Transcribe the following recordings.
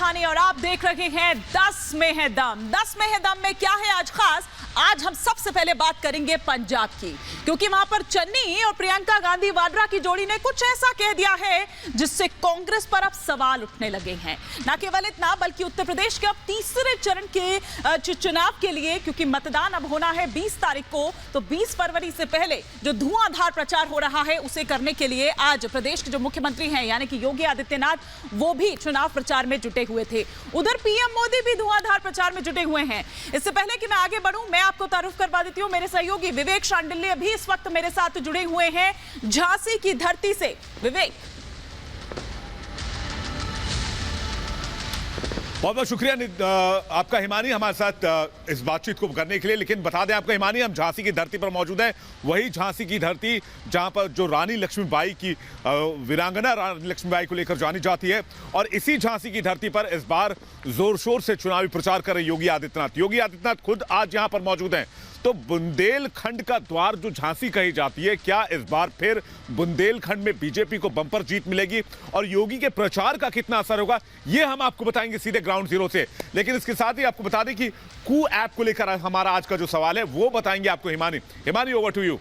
थाने और आप देख रहे हैं 10 में है दम। 10 में है दम में क्या है आज खास? आज हम सबसे पहले बात करेंगे पंजाब की, क्योंकि वहां पर चन्नी और प्रियंका गांधी वाड्रा की जोड़ी ने कुछ ऐसा कह दिया है जिससे कांग्रेस पर अब सवाल उठने लगे हैं। न केवल इतना, बल्कि उत्तर प्रदेश के अब तीसरे चरण के चुनाव के लिए, क्योंकि मतदान अब होना है 20 तारीख को, तो 20 फरवरी से पहले जो धुआंधार प्रचार हो रहा है उसे करने के लिए आज प्रदेश के जो मुख्यमंत्री हैं यानी कि योगी आदित्यनाथ, वो भी चुनाव प्रचार में जुटे हुए थे। उधर पीएम मोदी भी धुआंधार प्रचार में जुटे हुए हैं। इससे पहले कि मैं आगे बढ़ूं, मैं आपको तारुफ करवा देती हूं, मेरे सहयोगी विवेक शांडिल्य अभी इस वक्त मेरे साथ जुड़े हुए हैं झांसी की धरती से। विवेक, बहुत बहुत शुक्रिया आपका हिमानी हमारे साथ इस बातचीत को करने के लिए। लेकिन बता दें आपका हिमानी, हम झांसी की धरती पर मौजूद हैं, वही झांसी की धरती जहां पर जो रानी लक्ष्मीबाई की वीरांगना रानी लक्ष्मीबाई को लेकर जानी जाती है। और इसी झांसी की धरती पर इस बार जोर शोर से चुनावी प्रचार कर रहे योगी आदित्यनाथ। योगी आदित्यनाथ खुद आज यहां पर मौजूद हैं। तो बुंदेलखंड का द्वार जो झांसी कही जाती है, क्या इस बार फिर बुंदेलखंड में बीजेपी को बंपर जीत मिलेगी और योगी के प्रचार का कितना असर होगा, ये हम आपको बताएंगे सीधे ग्राउंड जीरो से। लेकिन इसके साथ ही आपको बता दें कि कू ऐप को लेकर हमारा आज का जो सवाल है वो बताएंगे आपको Himani. Himani, over to you.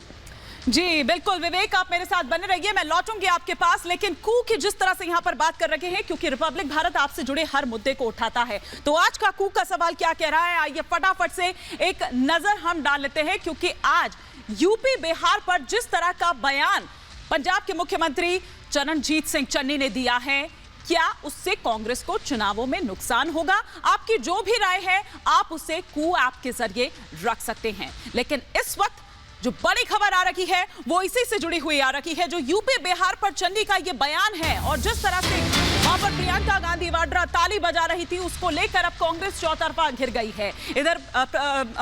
जी बिल्कुल विवेक, आप मेरे साथ बने रहिए, मैं लौटूंगी आपके पास। लेकिन कू की जिस तरह से यहां पर बात कर रहे हैं, क्योंकि रिपब्लिक भारत आपसे जुड़े हर मुद्दे को उठाता है, तो आज का कू का सवाल क्या कह रहा है, आइए फटाफट से एक नजर हम डाल लेते हैं। क्योंकि आज यूपी बिहार पर जिस तरह का बयान पंजाब के मुख्यमंत्री चरणजीत सिंह चन्नी ने दिया है, क्या उससे कांग्रेस को चुनावों में नुकसान होगा? आपकी जो भी राय है आप उसे कू ऐप के जरिए रख सकते हैं। लेकिन इस वक्त जो बड़ी खबर आ रही है वो इसी से जुड़ी हुई आ रही है, जो यूपी बिहार पर चन्नी का ये बयान है और जिस तरह से वहां पर प्रियंका गांधी वाड्रा ताली बजा रही थी, उसको लेकर अब कांग्रेस चौतरफा घिर गई है। इधर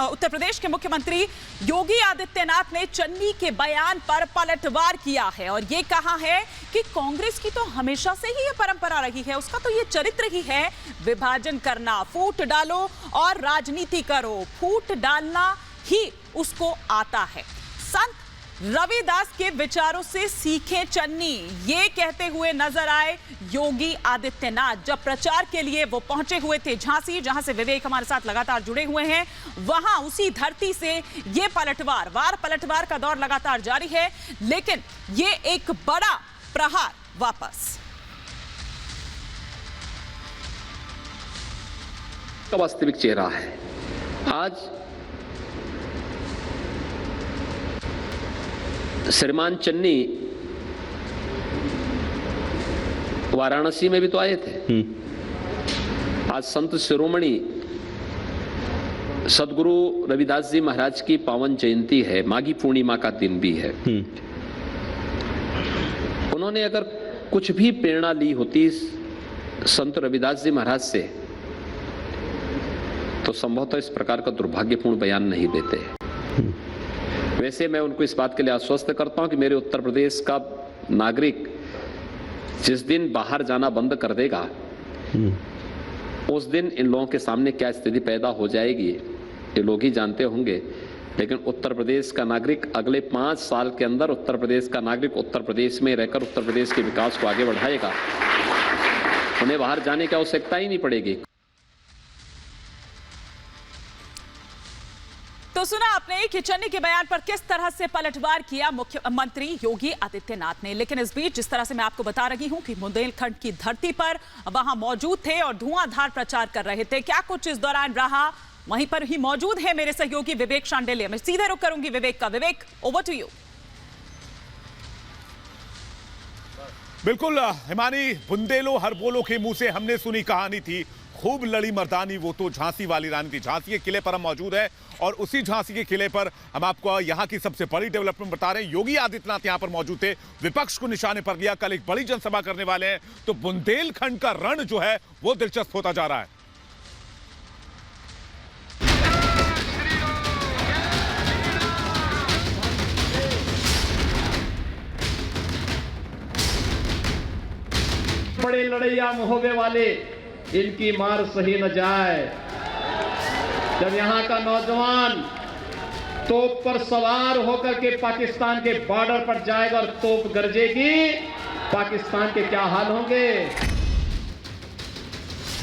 उत्तर प्रदेश के मुख्यमंत्री योगी आदित्यनाथ ने चन्नी के बयान पर पलटवार किया है और ये कहा है कि कांग्रेस की तो हमेशा से ही ये परंपरा रही है, उसका तो ये चरित्र ही है विभाजन करना, फूट डालो और राजनीति करो, फूट डालना ही उसको आता है। संत रविदास के विचारों से सीखे चन्नी, ये कहते हुए नजर आए योगी आदित्यनाथ जब प्रचार के लिए वो पहुंचे हुए थे झांसी, जहां से विवेक हमारे साथ लगातार जुड़े हुए हैं। वहां उसी धरती से ये पलटवार का दौर लगातार जारी है, लेकिन ये एक बड़ा प्रहार वापस। का वास्तविक चेहरा है। आज श्रीमान चन्नी वाराणसी में भी तो आए थे। आज संत शिरोमणि सदगुरु रविदास जी महाराज की पावन जयंती है, माघी पूर्णिमा का दिन भी है। उन्होंने अगर कुछ भी प्रेरणा ली होती संत रविदास जी महाराज से, तो संभवतः इस प्रकार का दुर्भाग्यपूर्ण बयान नहीं देते। वैसे मैं उनको इस बात के लिए आश्वस्त करता हूं कि मेरे उत्तर प्रदेश का नागरिक जिस दिन बाहर जाना बंद कर देगा, उस दिन इन लोगों के सामने क्या स्थिति पैदा हो जाएगी ये लोग ही जानते होंगे। लेकिन उत्तर प्रदेश का नागरिक अगले 5 साल के अंदर उत्तर प्रदेश का नागरिक उत्तर प्रदेश में रहकर उत्तर प्रदेश के विकास को आगे बढ़ाएगा। उन्हें बाहर जाने की आवश्यकता ही नहीं पड़ेगी। तो सुना आपने कि चन्नी के बयान पर किस तरह से पलटवार किया मुख्यमंत्री योगी आदित्यनाथ ने। लेकिन इस बीच जिस तरह से मैं आपको बता रही हूं कि बुंदेलखंड की धरती पर वहां मौजूद थे और धुआंधार प्रचार कर रहे थे, क्या कुछ इस दौरान रहा, वहीं पर ही मौजूद है मेरे सहयोगी विवेक शांडिल्य। मैं सीधे रुख करूंगी विवेक का। विवेक, ओवर टू यू। बिल्कुल हिमानी, बुंदेलो हर बोलो के मुंह से हमने सुनी कहानी थी, खूब लड़ी मर्दानी वो तो झांसी वाली रानी थी। झांसी के किले पर हम मौजूद है और उसी झांसी के किले पर हम आपको यहां की सबसे बड़ी डेवलपमेंट बता रहे हैं। योगी आदित्यनाथ यहां पर मौजूद थे, विपक्ष को निशाने पर लिया, कल एक बड़ी जनसभा करने वाले हैं। तो बुंदेलखंड का रण जो है वो दिलचस्प होता जा रहा है। बड़े लड़ैया मुहोबे वाले, इनकी मार सही न जाए। जब यहां का नौजवान तोप पर सवार होकर के पाकिस्तान के बॉर्डर पर जाएगा और तोप गरजेगी, पाकिस्तान के क्या हाल होंगे।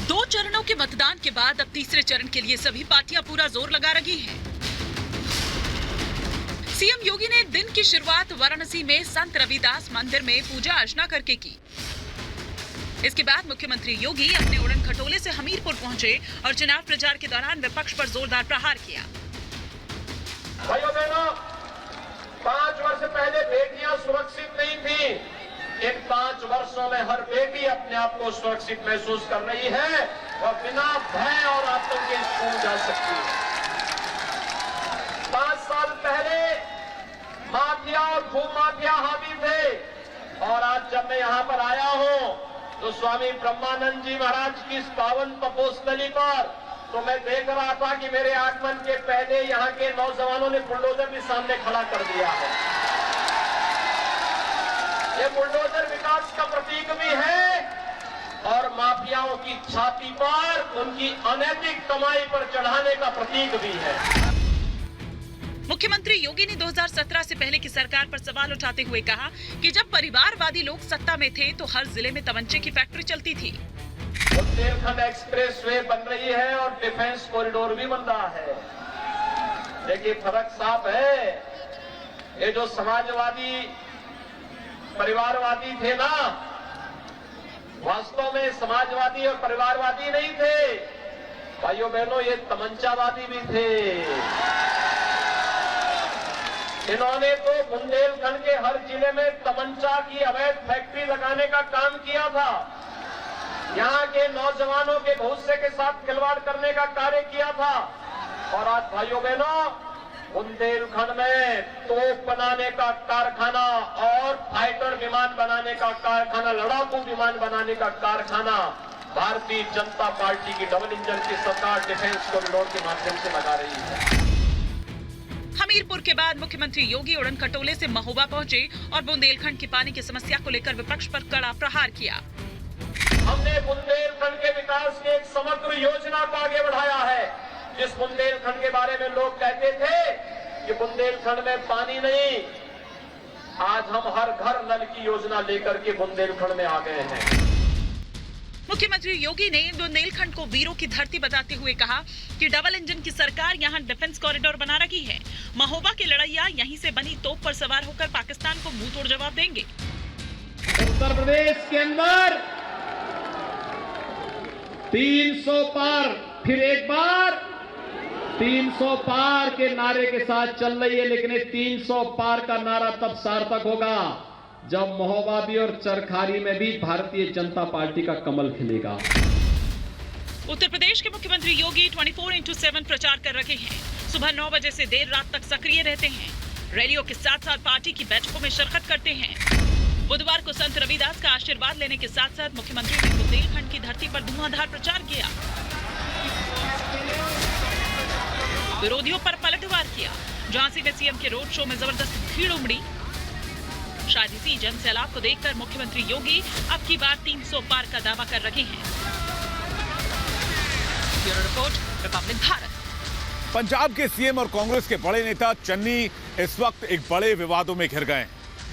दो चरणों के मतदान के बाद अब तीसरे चरण के लिए सभी पार्टियां पूरा जोर लगा रही हैं। सीएम योगी ने दिन की शुरुआत वाराणसी में संत रविदास मंदिर में पूजा अर्चना करके की। इसके बाद मुख्यमंत्री योगी अपने उड़न खटोले से हमीरपुर पहुंचे और चुनाव प्रचार के दौरान विपक्ष पर जोरदार प्रहार किया। भाइयों बहनों, 5 वर्ष पहले बेटियां सुरक्षित नहीं थी। इन 5 वर्षों में हर बेटी अपने आप को सुरक्षित महसूस कर रही है और बिना भय और आतंक के स्कूल जा सकती है। 5 साल पहले माफिया और भूमाफिया हावी थे और आज जब मैं यहाँ पर आया हूँ तो स्वामी ब्रह्मानंद जी महाराज की इस पावन तपोस्थली पर तो मैं देख रहा था कि मेरे आगमन के पहले यहाँ के नौजवानों ने बुलडोजर भी सामने खड़ा कर दिया है। ये बुलडोजर विकास का प्रतीक भी है और माफियाओं की छाती पर उनकी अनैतिक कमाई पर चढ़ाने का प्रतीक भी है। मुख्यमंत्री योगी ने 2017 से पहले की सरकार पर सवाल उठाते हुए कहा कि जब परिवारवादी लोग सत्ता में थे तो हर जिले में तमंचे की फैक्ट्री चलती थी। बुंदेलखंड एक्सप्रेस वे बन रही है और डिफेंस कॉरिडोर भी बन रहा है। देखिए फर्क साफ है। ये जो समाजवादी परिवारवादी थे ना, वास्तव में समाजवादी और परिवारवादी नहीं थे भाइयों बहनों, ये तमंचावादी भी थे। इन्होंने तो बुंदेलखंड के हर जिले में तमंचा की अवैध फैक्ट्री लगाने का काम किया था। यहाँ के नौजवानों के भविष्य के साथ खिलवाड़ करने का कार्य किया था और आज भाइयों बहनों बुंदेलखंड में तोप बनाने का कारखाना और फाइटर विमान बनाने का कारखाना, लड़ाकू विमान बनाने का कारखाना भारतीय जनता पार्टी की डबल इंजन की सरकार डिफेंस कॉरिडोर के माध्यम से लगा रही है। हमीरपुर के बाद मुख्यमंत्री योगी उड़न खटोले से महोबा पहुंचे और बुंदेलखंड की पानी की समस्या को लेकर विपक्ष पर कड़ा प्रहार किया। हमने बुंदेलखंड के विकास की एक समग्र योजना को आगे बढ़ाया है। जिस बुंदेलखंड के बारे में लोग कहते थे कि बुंदेलखंड में पानी नहीं, आज हम हर घर नल की योजना लेकर के बुंदेलखंड में आ गए हैं। मुख्यमंत्री योगी ने बुंदेलखंड को वीरों की धरती बताते हुए कहा कि डबल इंजन की सरकार यहां डिफेंस कॉरिडोर बना रही है। महोबा के लड़ैया यहीं से बनी तोप पर सवार होकर पाकिस्तान को मुंह तोड़ जवाब देंगे। उत्तर प्रदेश के अंदर 300 पार, फिर एक बार 300 पार के नारे के साथ चल रही है, लेकिन 300 पार का नारा तब सार्थक होगा जब महोबा और चरखारी में भी भारतीय जनता पार्टी का कमल खिलेगा। उत्तर प्रदेश के मुख्यमंत्री योगी 24/7 प्रचार कर रहे हैं। सुबह 9 बजे से देर रात तक सक्रिय रहते हैं। रैलियों के साथ साथ पार्टी की बैठकों में शिरकत करते हैं। बुधवार को संत रविदास का आशीर्वाद लेने के साथ साथ मुख्यमंत्री ने बुंदेलखंड की धरती पर धुआंधार प्रचार किया, विरोधियों पर पलटवार किया। झांसी में सीएम के रोड शो में जबरदस्त भीड़ उमड़ी। शायद इसी जन सैलाब को देखकर मुख्यमंत्री योगी अब की बार 300 पार का दावा कर रहे हैं। Bureau report, Republic Bharat. Punjab के सीएम और कांग्रेस के बड़े नेता चन्नी इस वक्त एक बड़े विवादों में घिर गए हैं।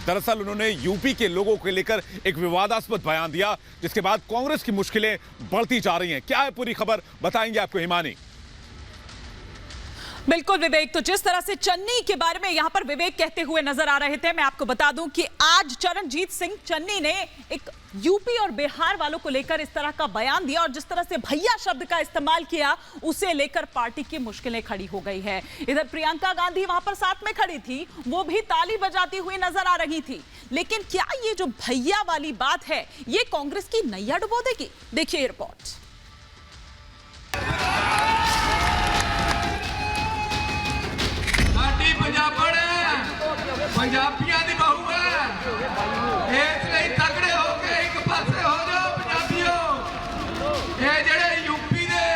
दरअसल उन्होंने यूपी के लोगों को लेकर एक विवादास्पद बयान दिया, जिसके बाद कांग्रेस की मुश्किलें बढ़ती जा रही हैं। क्या है पूरी खबर, बताएंगे आपको हिमानी। बिल्कुल विवेक, तो जिस तरह से चन्नी के बारे में यहां पर विवेक कहते हुए नजर आ रहे थे, मैं आपको बता दूं कि आज चरणजीत सिंह चन्नी ने एक यूपी और बिहार वालों को लेकर इस तरह का बयान दिया और जिस तरह से भैया शब्द का इस्तेमाल किया, उसे लेकर पार्टी की मुश्किलें खड़ी हो गई है। इधर प्रियंका गांधी वहां पर साथ में खड़ी थी, वो भी ताली बजाती हुई नजर आ रही थी। लेकिन क्या ये जो भैया वाली बात है, ये कांग्रेस की नैया डुबो देगी? देखिए रिपोर्ट। पंजाबियां दी बहू है, इसलिए तगड़े हो के एक पासे हो जाओ पंजाबियों। ये जेड़े यूपी दे,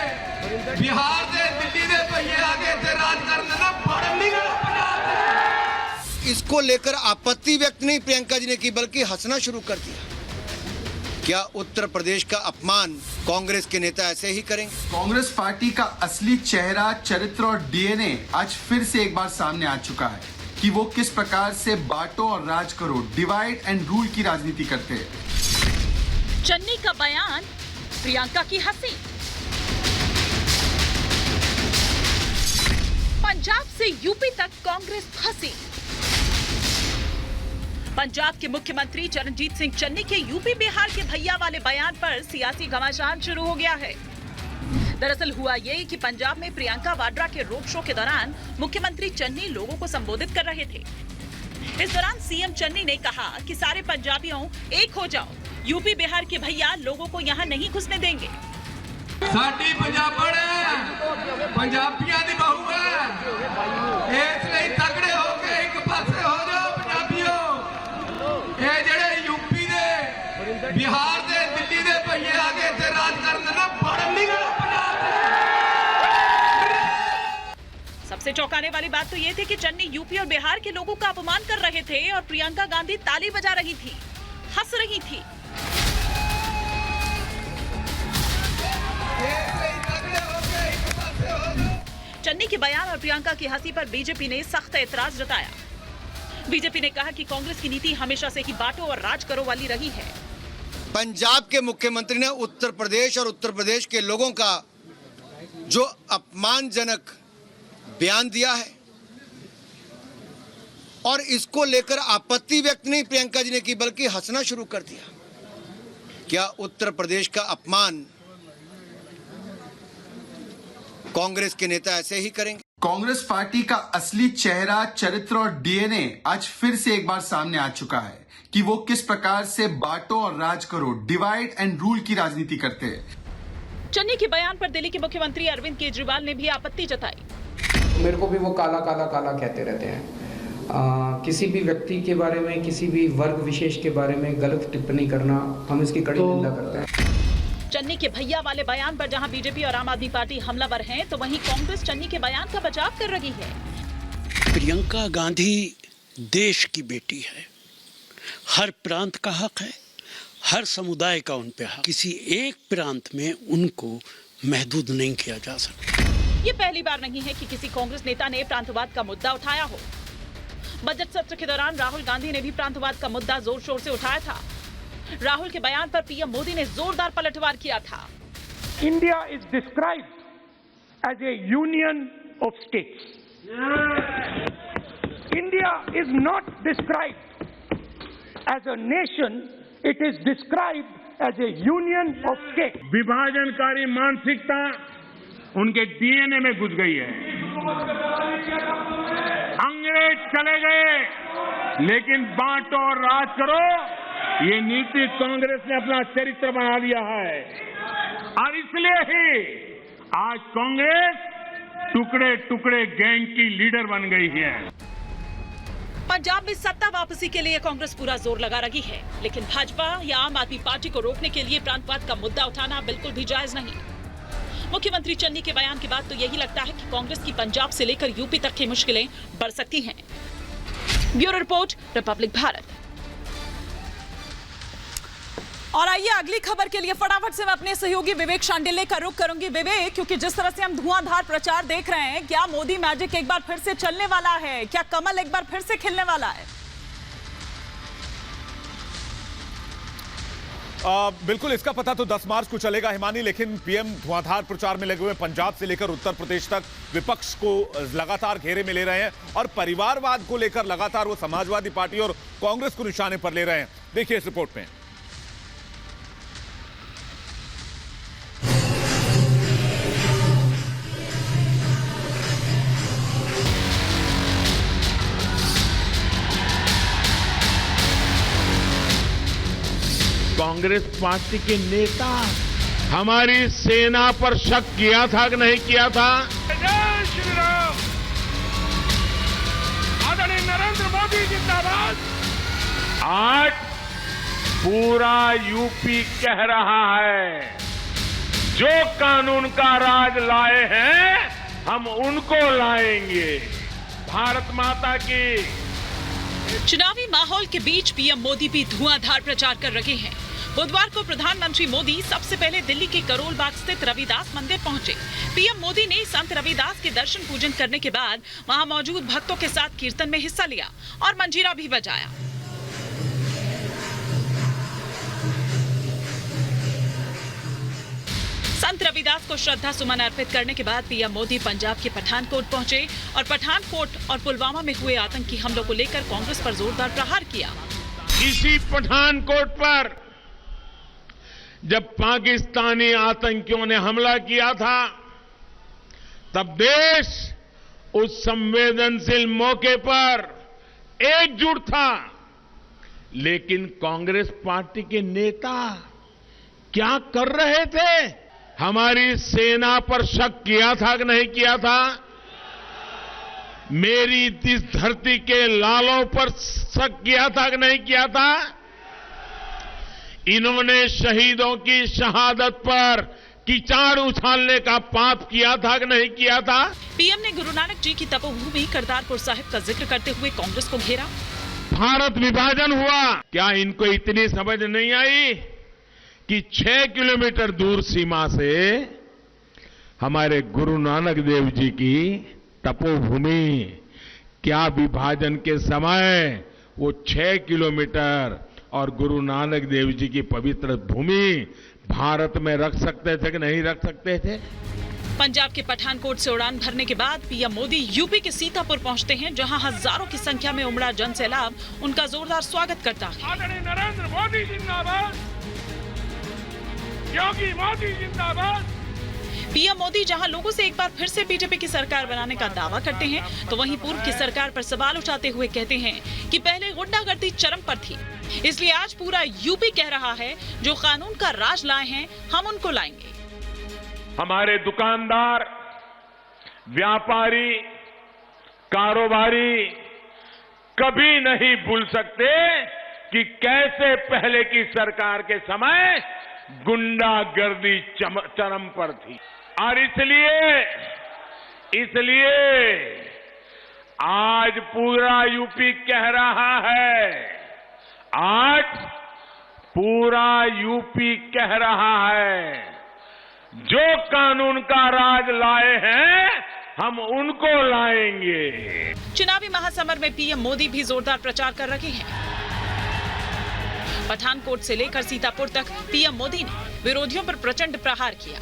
बिहार दे, दिल्ली दे भैया आगे ते राज करने ना बड़ निगल पंजाब। इसको लेकर आपत्ति व्यक्त नहीं प्रियंका जी ने की, बल्कि हंसना शुरू कर दिया। क्या उत्तर प्रदेश का अपमान कांग्रेस के नेता ऐसे ही करेंगे? कांग्रेस पार्टी का असली चेहरा, चरित्र और डीएनए आज फिर से एक बार सामने आ चुका है कि वो किस प्रकार से बांटो और राज करो, डिवाइड एंड रूल की राजनीति करते हैं। चन्नी का बयान प्रियंका की हंसी। पंजाब से यूपी तक कांग्रेस फंसी। पंजाब के मुख्यमंत्री चरणजीत सिंह चन्नी के यूपी बिहार के भैया वाले बयान पर सियासी घमासान शुरू हो गया है। दरअसल हुआ ये कि पंजाब में प्रियंका वाड्रा के रोड शो के दौरान मुख्यमंत्री चन्नी लोगों को संबोधित कर रहे थे। इस दौरान सीएम चन्नी ने कहा कि सारे पंजाबियों एक हो जाओ, यूपी बिहार के भैया लोगों को यहाँ नहीं घुसने देंगे। साडी पंजाबण है, पंजाबियां दी बहू है, इसलिए तगड़े होके एक पासे हो जाओ पंजाबियों। ये जेड़े यूपी दे, बिहार दे, दिल्ली दे भैये आगे ते राज करदे ना, बड़न नहीं गए पंजाब दे। सबसे चौंकाने वाली बात तो ये थी कि चन्नी यूपी और बिहार के लोगों का अपमान कर रहे थे और प्रियंका गांधी ताली बजा रही थी, हंस रही थी। चन्नी के बयान और प्रियंका की हंसी पर बीजेपी ने सख्त एतराज जताया। बीजेपी ने कहा कि कांग्रेस की नीति हमेशा से ही बांटो और राज करो वाली रही है। पंजाब के मुख्यमंत्री ने उत्तर प्रदेश और उत्तर प्रदेश के लोगों का जो अपमानजनक बयान दिया है और इसको लेकर आपत्ति व्यक्त नहीं प्रियंका जी ने की बल्कि हंसना शुरू कर दिया। क्या उत्तर प्रदेश का अपमान कांग्रेस के नेता ऐसे ही करेंगे? कांग्रेस पार्टी का असली चेहरा, चरित्र और डीएनए आज फिर से एक बार सामने आ चुका है कि वो किस प्रकार से बांटो और राज करो, डिवाइड एंड रूल की राजनीति करते हैं। चन्नी के बयान पर दिल्ली के मुख्यमंत्री अरविंद केजरीवाल ने भी आपत्ति जताई। मेरे को भी वो काला काला काला कहते रहते हैं। किसी भी व्यक्ति के बारे में, किसी भी वर्ग विशेष के बारे में गलत टिप्पणी करना, हम इसकी कड़ी निंदा करते हैं। चन्नी के भैया वाले बयान पर जहां बीजेपी और आम आदमी पार्टी हमलावर हैं, तो वहीं कांग्रेस चन्नी के बयान का बचाव कर रही है। प्रियंका गांधी देश की बेटी है, हर प्रांत का हक है, हर समुदाय का उन पे हक, किसी एक प्रांत में उनको महदूद नहीं किया जा सकता। ये पहली बार नहीं है कि किसी कांग्रेस नेता ने प्रांतवाद का मुद्दा उठाया हो। बजट सत्र के दौरान राहुल गांधी ने भी प्रांतवाद का मुद्दा जोर शोर से उठाया था। राहुल के बयान पर पीएम मोदी ने जोरदार पलटवार किया था। India is described as a union of states. India is not described as a nation, it is described as a union of states. विभाजनकारी मानसिकता उनके डीएनए में घुस गई है। अंग्रेज चले गए, लेकिन बांटो और राज करो, ये नीति कांग्रेस ने अपना चरित्र बना लिया है। और इसलिए ही आज कांग्रेस टुकड़े टुकड़े गैंग की लीडर बन गई है। पंजाब में सत्ता वापसी के लिए कांग्रेस पूरा जोर लगा रही है, लेकिन भाजपा या आम आदमी पार्टी को रोकने के लिए प्रांतवाद का मुद्दा उठाना बिल्कुल भी जायज नहीं। मुख्यमंत्री चन्नी के बयान के बाद तो यही लगता है कि कांग्रेस की पंजाब से लेकर यूपी तक की मुश्किलें बढ़ सकती हैं। Bureau report, Republic Bharat. और आइए अगली खबर के लिए फटाफट से मैं अपने सहयोगी विवेक शांडिल्य का रुख करूंगी। विवेक, क्योंकि जिस तरह से हम धुआंधार प्रचार देख रहे हैं, क्या मोदी मैजिक एक बार फिर से चलने वाला है? क्या कमल एक बार फिर से खिलने वाला है? बिल्कुल, इसका पता तो 10 मार्च को चलेगा हिमानी, लेकिन पीएम धुआंधार प्रचार में लगे हुए पंजाब से लेकर उत्तर प्रदेश तक विपक्ष को लगातार घेरे में ले रहे हैं और परिवारवाद को लेकर लगातार वो समाजवादी पार्टी और कांग्रेस को निशाने पर ले रहे हैं। देखिए इस रिपोर्ट में। कांग्रेस पार्टी के नेता हमारी सेना पर शक किया था कि नहीं किया था? जय श्री राम। आदरणीय नरेंद्र मोदी जिंदाबाद। आज पूरा यूपी कह रहा है, जो कानून का राज लाए हैं हम उनको लाएंगे। भारत माता की। चुनावी माहौल के बीच पीएम मोदी भी धुआंधार प्रचार कर रहे हैं। बुधवार को प्रधानमंत्री मोदी सबसे पहले दिल्ली के करोल बाग स्थित रविदास मंदिर पहुंचे। पीएम मोदी ने संत रविदास के दर्शन पूजन करने के बाद वहां मौजूद भक्तों के साथ कीर्तन में हिस्सा लिया और मंजीरा भी बजाया। संत रविदास को श्रद्धा सुमन अर्पित करने के बाद पीएम मोदी पंजाब के पठानकोट पहुंचे और पठानकोट और पुलवामा में हुए आतंकी हमलों को लेकर कांग्रेस पर जोरदार प्रहार किया। इसी पठानकोट पर जब पाकिस्तानी आतंकियों ने हमला किया था, तब देश उस संवेदनशील मौके पर एकजुट था, लेकिन कांग्रेस पार्टी के नेता क्या कर रहे थे? हमारी सेना पर शक किया था कि नहीं किया था? मेरी इस धरती के लालों पर शक किया था कि नहीं किया था? इन्होंने शहीदों की शहादत पर कीचड़ उछालने का पाप किया था कि नहीं किया था? पीएम ने गुरु नानक जी की तपोभूमि करतारपुर साहिब का जिक्र करते हुए कांग्रेस को घेरा। भारत विभाजन हुआ, क्या इनको इतनी समझ नहीं आई कि 6 किलोमीटर दूर सीमा से हमारे गुरु नानक देव जी की तपोभूमि, क्या विभाजन के समय वो 6 किलोमीटर और गुरु नानक देव जी की पवित्र भूमि भारत में रख सकते थे कि नहीं रख सकते थे? पंजाब के पठानकोट से उड़ान भरने के बाद पीएम मोदी यूपी के सीतापुर पहुंचते हैं, जहां हजारों की संख्या में उमड़ा जनसैलाब उनका जोरदार स्वागत करता है। आदरणीय नरेंद्र मोदी जिंदाबाद, योगी मोदी जिंदाबाद। पीएम मोदी जहां लोगों से एक बार फिर से बीजेपी की सरकार बनाने का दावा करते हैं, तो वहीं पूर्व की सरकार पर सवाल उठाते हुए कहते हैं कि पहले गुंडागर्दी चरम पर थी, इसलिए आज पूरा यूपी कह रहा है जो कानून का राज लाए हैं हम उनको लाएंगे। हमारे दुकानदार, व्यापारी, कारोबारी कभी नहीं भूल सकते कि कैसे पहले की सरकार के समय गुंडागर्दी चरम पर थी। और इसलिए आज पूरा यूपी कह रहा है, आज पूरा यूपी कह रहा है, जो कानून का राज लाए हैं हम उनको लाएंगे। चुनावी महासमर में पीएम मोदी भी जोरदार प्रचार कर रहे हैं। पठानकोट से लेकर सीतापुर तक पीएम मोदी ने विरोधियों पर प्रचंड प्रहार किया।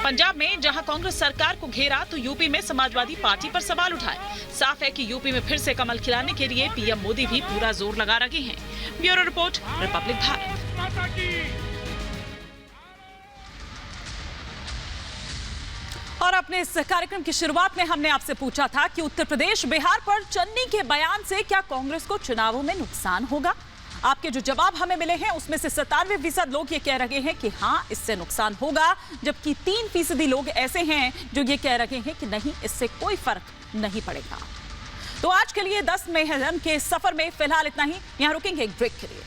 पंजाब में जहां कांग्रेस सरकार को घेरा, तो यूपी में समाजवादी पार्टी पर सवाल उठाए। साफ है कि यूपी में फिर से कमल खिलाने के लिए पीएम मोदी भी पूरा जोर लगा रहे हैं। Bureau report, Republic Bharat. और अपने इस कार्यक्रम की शुरुआत में हमने आपसे पूछा था कि उत्तर प्रदेश, बिहार पर चन्नी के बयान से क्या कांग्रेस को चुनावों में नुकसान होगा? आपके जो जवाब हमें मिले हैं उसमें से 97% लोग ये कह रहे हैं कि हाँ, इससे नुकसान होगा, जबकि 3% लोग ऐसे हैं जो ये कह रहे हैं कि नहीं, इससे कोई फर्क नहीं पड़ेगा। तो आज के लिए 10 मई के सफर में फिलहाल इतना ही। यहाँ रुकेंगे एक ब्रेक के लिए।